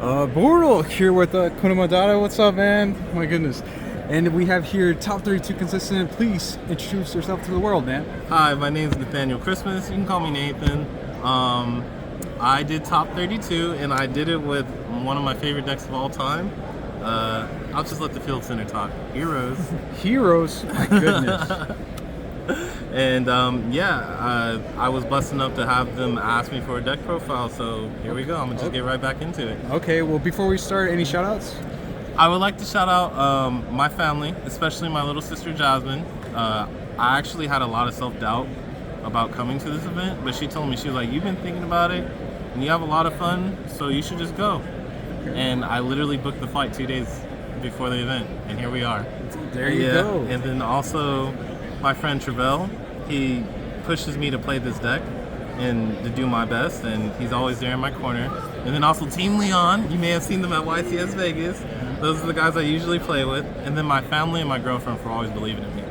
Bortle here with Kunamadata. What's up, man? My goodness. And we have here top 32 consistent. Please introduce yourself to the world, man. Hi, my name is Nathaniel Christmas. You can call me Nathan. I did top 32, and I did it with one of my favorite decks of all time. I'll just let the field center talk. Heroes. Heroes? My goodness. And I was busting up to have them ask me for a deck profile, so here we go. I'm gonna just get right back into it. Okay, well, before we start, any shout outs? I would like to shout out my family, especially my little sister Jasmine. I actually had a lot of self-doubt about coming to this event, but she told me, she was like, you've been thinking about it and you have a lot of fun, so you should just go. And I literally booked the flight 2 days before the event, and here we are. There you go. And then also my friend Travell, he pushes me to play this deck and to do my best, and he's always there in my corner. And then also Team Leon, you may have seen them at YESSS Vegas. Those are the guys I usually play with. And then my family and my girlfriend for always believing in me.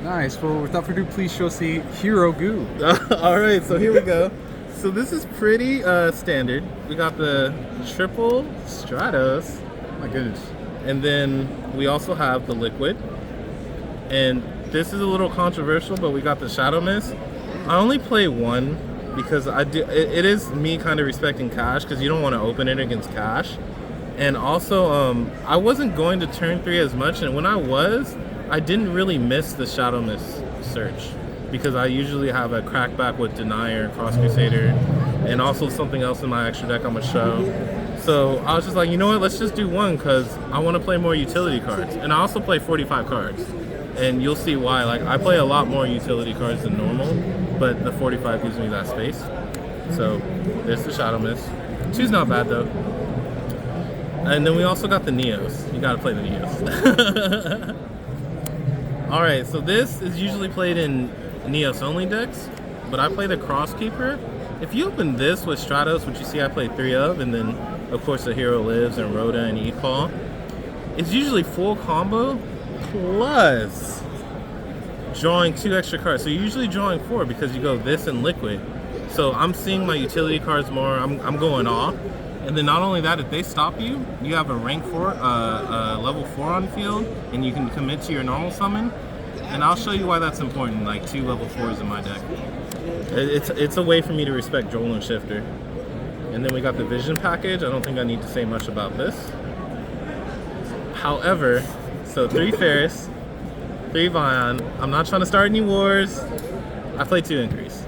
Nice. Well, without further ado, please show us the Hero Goo. All right, so here we go. So this is pretty standard. We got the triple Stratos. My goodness. And then we also have the liquid. And this is a little controversial, but we got the Shadow Mist. I only play one because it is me kind of respecting cash, because you don't want to open it against cash. And also, I wasn't going to turn 3 as much, and when I didn't really miss the Shadow Mist search, because I usually have a crackback with Denier, Cross Crusader, and also something else in my extra deck I'm gonna show. So I was just like, you know what, let's just do one, because I want to play more utility cards. And I also play 45 cards. And you'll see why. Like, I play a lot more utility cards than normal, but the 45 gives me that space. So there's the Shadow Mist. 2's not bad though. And then we also got the Neos. You gotta play the Neos. Alright, so this is usually played in Neos only decks, but I play the Crosskeeper. If you open this with Stratos, which you see I play 3 of, and then of course the Hero Lives and Rhoda and E-Call, it's usually full combo plus drawing 2 extra cards. So you're usually drawing 4 because you go this and liquid. So I'm seeing my utility cards more. I'm going off. And then not only that, if they stop you, you have a rank 4, level 4 on field, and you can commit to your normal summon. And I'll show you why that's important, like 2 level 4s in my deck. It's a way for me to respect Joel and Shifter. And then we got the Vision package. I don't think I need to say much about this. However, so 3 Ferris, 3 Vion. I'm not trying to start any wars. I play 2 Increase.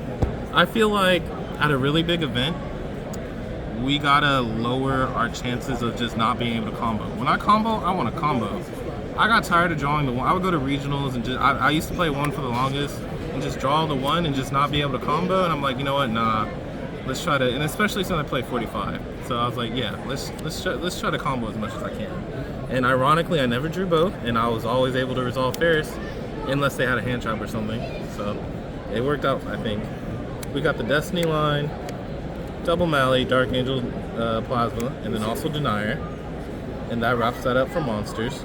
I feel like at a really big event, we gotta lower our chances of just not being able to combo. When I combo, I want to combo. I got tired of drawing the 1. I would go to regionals and I used to play 1 for the longest and just draw the 1 and just not be able to combo. And I'm like, you know what? Nah, let's try to. And especially since I play 45, so I was like, yeah, let's try to combo as much as I can. And ironically, I never drew both, and I was always able to resolve Ferris, unless they had a hand trap or something. So it worked out, I think. We got the Destiny line, Double Mally, Dark Angel Plasma, and then also Denier. And that wraps that up for monsters.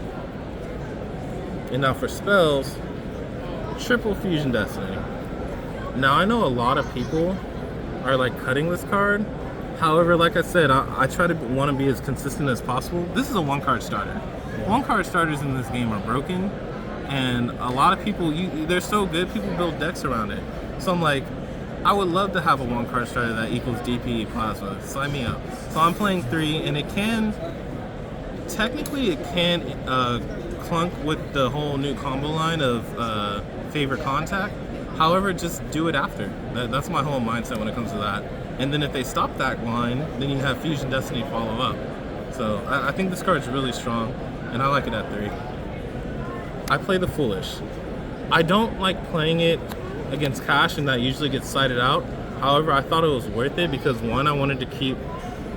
And now for spells, triple Fusion Destiny. Now I know a lot of people are like cutting this card. However, like I said, I try to want to be as consistent as possible. This is a 1-card starter. 1-card starters in this game are broken, and a lot of people, they're so good, people build decks around it. So I'm like, I would love to have a 1-card starter that equals DP Plasma. Sign me up. So I'm playing 3, and it can, technically it can clunk with the whole new combo line of Favorite Contact. However, just do it after. That's my whole mindset when it comes to that. And then if they stop that line, then you have Fusion Destiny follow up. So I think this card's really strong, and I like it at 3. I play the Foolish. I don't like playing it against cash, and that usually gets sided out. However, I thought it was worth it because 1, I wanted to keep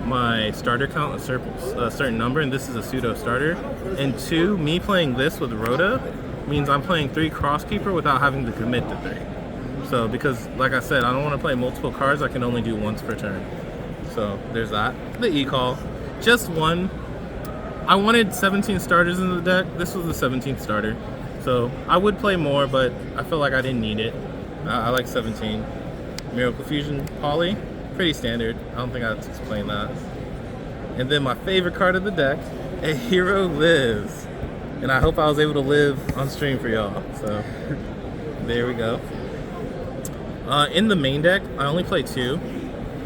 my starter count a certain number, and this is a pseudo starter. And 2, me playing this with Rhoda means I'm playing 3 Crosskeeper without having to commit to 3. So, because, like I said, I don't want to play multiple cards, I can only do once per turn. So, there's that. The E-Call. Just 1. I wanted 17 starters in the deck. This was the 17th starter. So, I would play more, but I feel like I didn't need it. I like 17. Miracle Fusion Poly. Pretty standard. I don't think I have to explain that. And then my favorite card of the deck, a hero lives. And I hope I was able to live on stream for y'all. So there we go. In the main deck, I only play 2.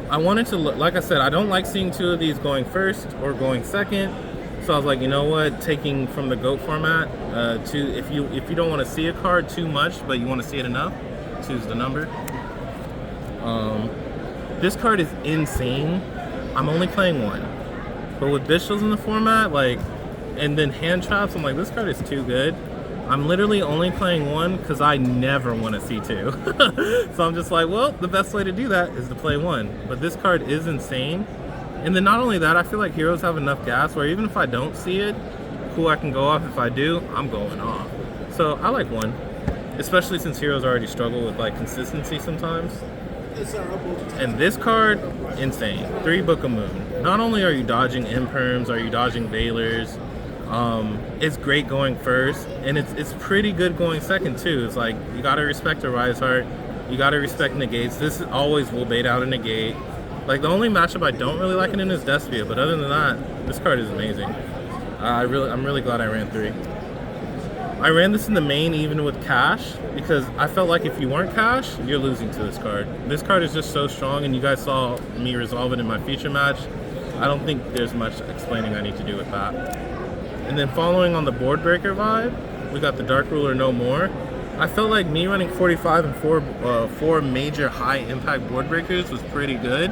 I wanted to look, like I said, I don't like seeing 2 of these going first or going second. So I was like, you know what, taking from the GOAT format, if you don't want to see a card too much, but you want to see it enough, choose the number. This card is insane. I'm only playing 1. But with Bishals in the format, like, and then hand traps, I'm like, this card is too good. I'm literally only playing 1 because I never want to see 2. So I'm just like, well, the best way to do that is to play 1. But this card is insane. And then not only that, I feel like heroes have enough gas where even if I don't see it, cool, I can go off. If I do, I'm going off. So I like 1, especially since heroes already struggle with like consistency sometimes. And this card, insane. 3 Book of Moon. Not only are you dodging imperms, are you dodging Veilers, it's great going first, and it's pretty good going second too. It's like, you gotta respect a Rise Heart, you gotta respect negates. This always will bait out a negate. Like, the only matchup I don't really like it in is Despia, but other than that, this card is amazing. I'm really glad I ran 3. I ran this in the main even with cash, because I felt like if you weren't cash, you're losing to this card. This card is just so strong, and you guys saw me resolve it in my feature match. I don't think there's much explaining I need to do with that. And then following on the board breaker vibe, we got the Dark Ruler No More. I felt like me running 45 and 4 major high impact board breakers was pretty good.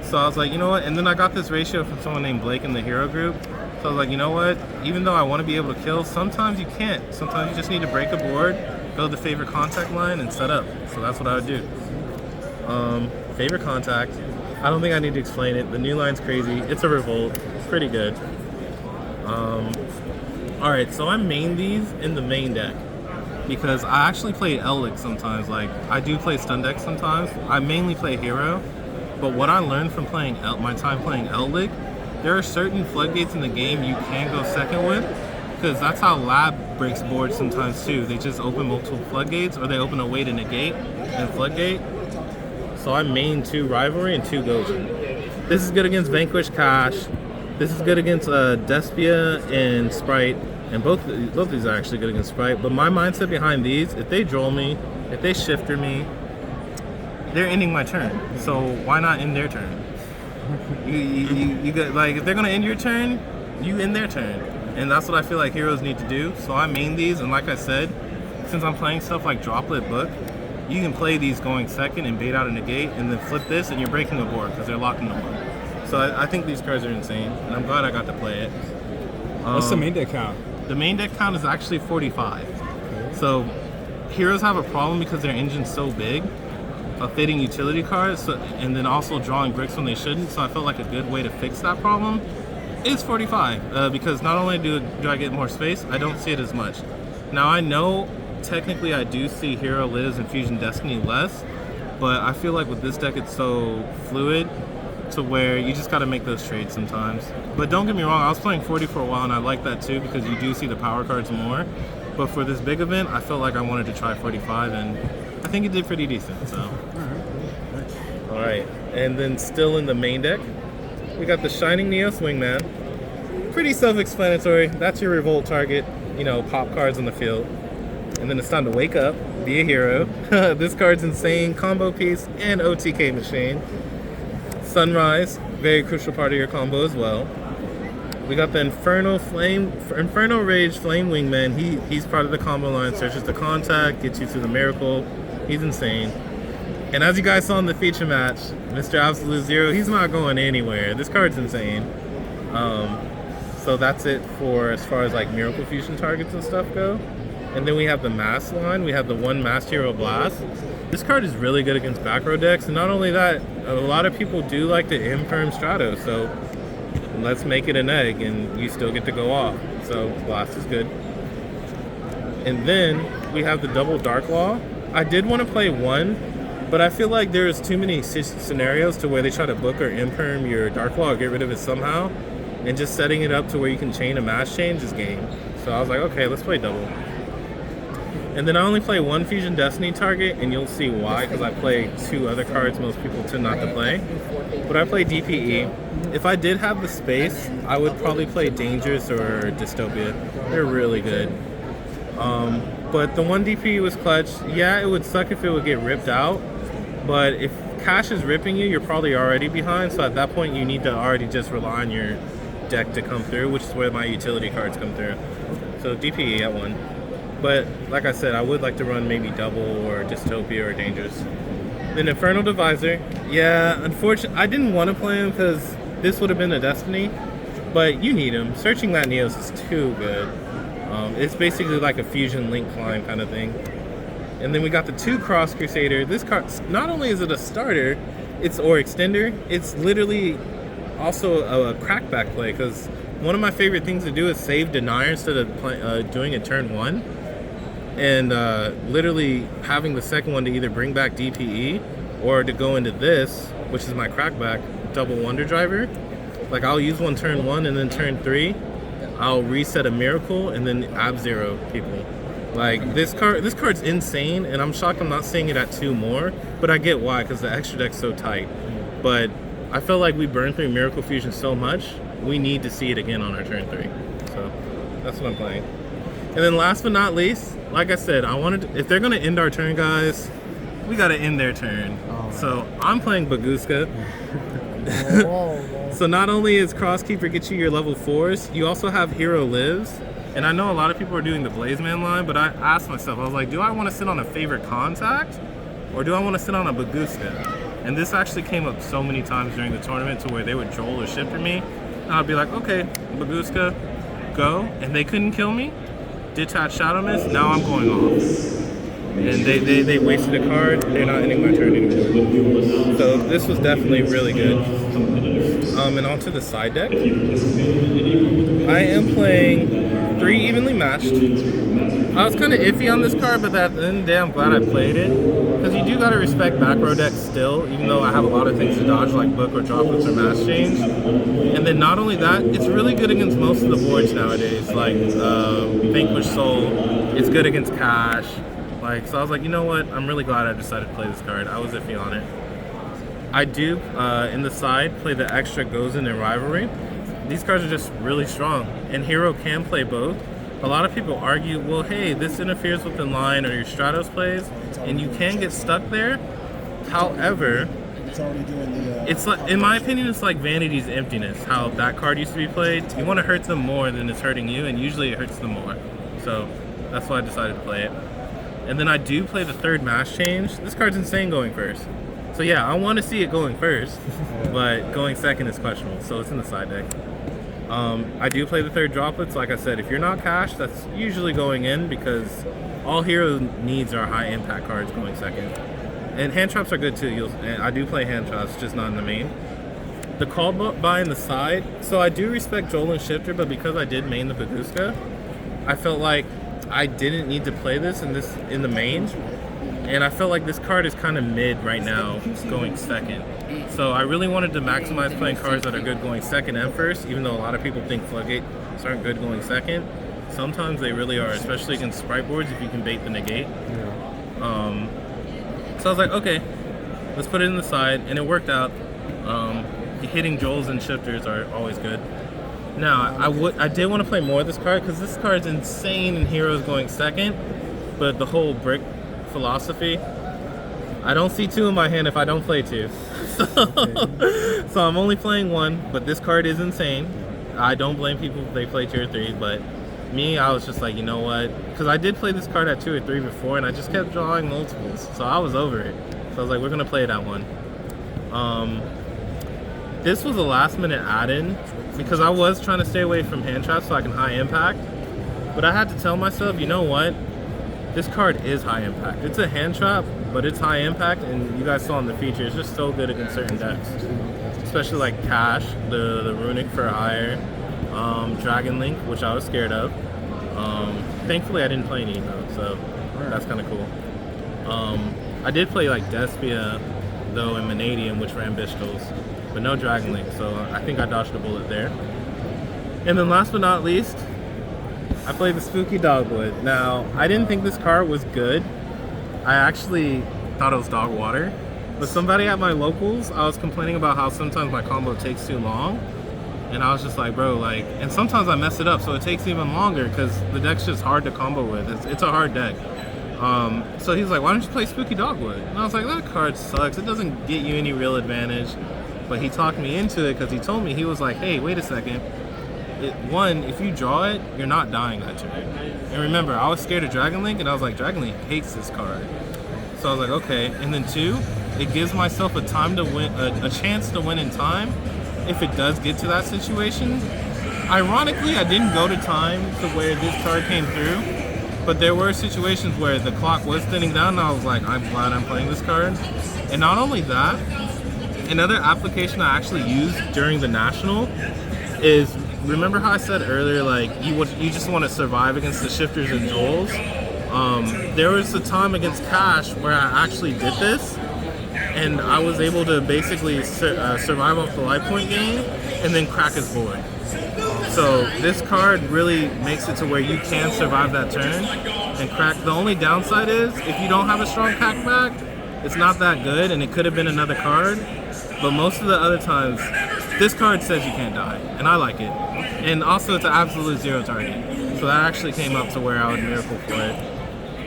So I was like, you know what? And then I got this ratio from someone named Blake in the hero group. So I was like, you know what? Even though I want to be able to kill, sometimes you can't. Sometimes you just need to break a board, build the favorite contact line, and set up. So that's what I would do. Favorite contact. I don't think I need to explain it. The new line's crazy. It's a revolt. It's pretty good. Alright, so I main these in the main deck because I actually play Ellic sometimes. Like, I do play stun deck sometimes. I mainly play hero. But what I learned from playing my time playing Ellic, there are certain floodgates in the game you can go second with, because that's how Lab breaks boards sometimes too. They just open multiple floodgates, or they open a way to negate and floodgate. So I main 2 Rivalry and 2 Gojin. This is good against Vanquish Cash. This is good against Despia and Sprite, and both of these are actually good against Sprite. But my mindset behind these, if they droll me, if they shifter me, they're ending my turn. So why not end their turn? You get, like, if they're gonna end your turn, you end their turn. And that's what I feel like heroes need to do. So I main these, and like I said, since I'm playing stuff like Droplet Book, you can play these going second and bait out a negate, and then flip this and you're breaking the board because they're locking the board. So I think these cards are insane, and I'm glad I got to play it. What's the main deck count? The main deck count is actually 45. Okay. So heroes have a problem because their engine's so big of fitting utility cards, and then also drawing bricks when they shouldn't. So I felt like a good way to fix that problem is 45, because not only do I get more space, I don't see it as much. Now I know technically I do see Hero Lives and Fusion Destiny less, but I feel like with this deck it's so fluid to where you just got to make those trades sometimes. But don't get me wrong, I was playing 40 for a while, and I like that too because you do see the power cards more. But for this big event, I felt like I wanted to try 45, and I think it did pretty decent. So, all right, and then still in the main deck, we got the Shining Neos Wingman. Pretty self-explanatory. That's your revolt target. You know, pop cards on the field, and then it's time to wake up, be a hero. This card's insane. Combo piece and OTK machine. Sunrise, very crucial part of your combo as well. We got the Inferno Rage Flame Wingman. He's part of the combo line. Searches the contact, gets you to the miracle. He's insane. And as you guys saw in the feature match, Mr. Absolute Zero, he's not going anywhere. This card's insane. So that's it for as far as like Miracle Fusion targets and stuff go. And then we have the Mass line. We have the 1 Mass Hero Blast. This card is really good against back row decks, and not only that, a lot of people do like the Imperm Strato, so let's make it an egg and you still get to go off. So Blast is good. And then we have the double Dark Law. I did want to play 1, but I feel like there's too many scenarios to where they try to book or Imperm your Dark Law or get rid of it somehow, and just setting it up to where you can chain a mass change is game. So I was like, okay, let's play double. And then I only play one Fusion Destiny target, and you'll see why, because I play 2 other cards most people tend not to play. But I play DPE. If I did have the space, I would probably play Dangerous or Dystopia. They're really good. But the one DPE was clutch. Yeah, it would suck if it would get ripped out, but if cash is ripping you, you're probably already behind, so at that point you need to already just rely on your deck to come through, which is where my utility cards come through. So DPE at 1. But like I said, I would like to run maybe Double or Dystopia or Dangerous. Then Infernal Divisor. Yeah, unfortunately, I didn't want to play him because this would have been a Destiny, but you need him. Searching that Neos is too good. It's basically like a Fusion Link climb kind of thing. And then we got the 2 Cross Crusader. This card, not only is it a starter, or extender, it's literally also a crackback play, because one of my favorite things to do is save Denier instead of doing it turn 1. And literally having the second one to either bring back DPE or to go into this, which is my crackback, Double Wonder Driver. Like, I'll use one turn 1, and then turn 3, I'll reset a Miracle and then Ab-Zero people. Like, this card's insane, and I'm shocked I'm not seeing it at 2 more, but I get why, because the extra deck's so tight. But I felt like we burned through Miracle Fusion so much, we need to see it again on our turn 3. So that's what I'm playing. And then last but not least, like I said, if they're gonna end our turn, guys, we gotta end their turn. So I'm playing Baguska. So not only is Crosskeeper get you your level 4s, you also have Hero Lives. And I know a lot of people are doing the Blazeman line, but I asked myself, I was like, do I want to sit on a favorite contact, or do I want to sit on a Baguska? And this actually came up so many times during the tournament to where they would Joel or Shifter me, and I'd be like, okay, Baguska, go. And they couldn't kill me. Detach Shadow Mist, now I'm going off. And they wasted a card, they're not ending my turn anymore. So this was definitely really good. And onto the side deck. I am playing 3 evenly matched. I was kind of iffy on this card, but at the end of the day, I'm glad I played it. Because you do got to respect back row decks still, even though I have a lot of things to dodge, like Book or Droplets or Mass Change. And then not only that, it's really good against most of the boards nowadays, like Vanquish Soul. It's good against Cash. Like, so I was like, you know what? I'm really glad I decided to play this card. I was iffy on it. I do, in the side, play the extra Gozen and Rivalry. These cards are just really strong, and Hero can play both. A lot of people argue, well, hey, this interferes with the line or your Stratos plays, and you can get stuck there. However, it's like, in my opinion, it's like Vanity's Emptiness, how that card used to be played. You want to hurt them more than it's hurting you, and usually it hurts them more. So that's why I decided to play it. And then I do play the 3rd Mass Change. This card's insane going first. So yeah, I want to see it going first, but going second is questionable, so it's in the side deck. I do play the 3rd Droplets. Like I said, if you're not cash, that's usually going in, because all Hero needs are high impact cards going second. And hand traps are good too. I do play hand traps, just not in the main. The call by in the side, so I do respect Joel and Shifter, but because I did main the Baguska, I felt like I didn't need to play this in the main. And I felt like this card is kind of mid right now, going second. So I really wanted to maximize playing cards that are good going second and first, even though a lot of people think Floodgates aren't good going second. Sometimes they really are, especially against Sprite boards if you can bait the negate. So I was like, okay, let's put it in the side, and it worked out. Hitting Joels and Shifters are always good. Now, I did want to play more of this card, because this card's insane in Heroes going second, but the whole brick philosophy, I don't see 2 in my hand if I don't play 2. So I'm only playing 1, but this card is insane. I don't blame people if they play 2 or 3, but me, I was just like, you know what? Because I did play this card at 2 or 3 before, and I just kept drawing multiples, so I was over it. So I was like, we're gonna play it at 1. This was a last minute add-in, because I was trying to stay away from hand traps so I can high impact, but I had to tell myself, you know what? This card is high impact. It's a hand trap, but it's high impact, and you guys saw in the feature, it's just so good against certain decks. Especially like Cash, the Runic for higher, Dragon Link, which I was scared of. Thankfully I didn't play any though, so that's kind of cool. I did play like Despia though in Vanadium, which ran Bistles, but no Dragon Link, so I think I dodged a bullet there. And then last but not least, I played the Spooky Dogwood. Now, I didn't think this card was good. I actually thought it was dog water. But somebody at my locals, I was complaining about how sometimes my combo takes too long. And I was just like, bro, like, and sometimes I mess it up, so it takes even longer because the deck's just hard to combo with. It's a hard deck. So he's like, why don't you play Spooky Dogwood? And I was like, that card sucks. It doesn't get you any real advantage. But he talked me into it because he told me, he was like, hey, wait a second. One, if you draw it, you're not dying that turn. And remember, I was scared of Dragon Link, and I was like, Dragon Link hates this card. So I was like, okay. And then two, it gives myself a time to win, a chance to win in time if it does get to that situation. Ironically, I didn't go to time to where this card came through, but there were situations where the clock was thinning down, and I was like, I'm glad I'm playing this card. And not only that, another application I actually used during the National is, remember how I said earlier, like, you just want to survive against the shifters and Joels? There was a time against Cash where I actually did this, and I was able to basically survive off the life point gain and then crack his board. So this card really makes it to where you can survive that turn and crack. The only downside is if you don't have a strong crackback, it's not that good, and it could have been another card. But most of the other times, this card says you can't die, and I like it. And also it's an absolute zero target. So that actually came up to where I would miracle for it.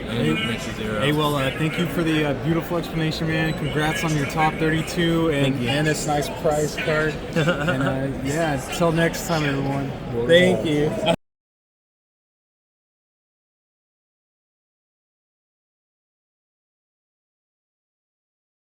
And it makes it zero. Hey, well, thank you for the beautiful explanation, man. Congrats on your top 32 and this nice prize card. And yeah, until next time, everyone. Thank you.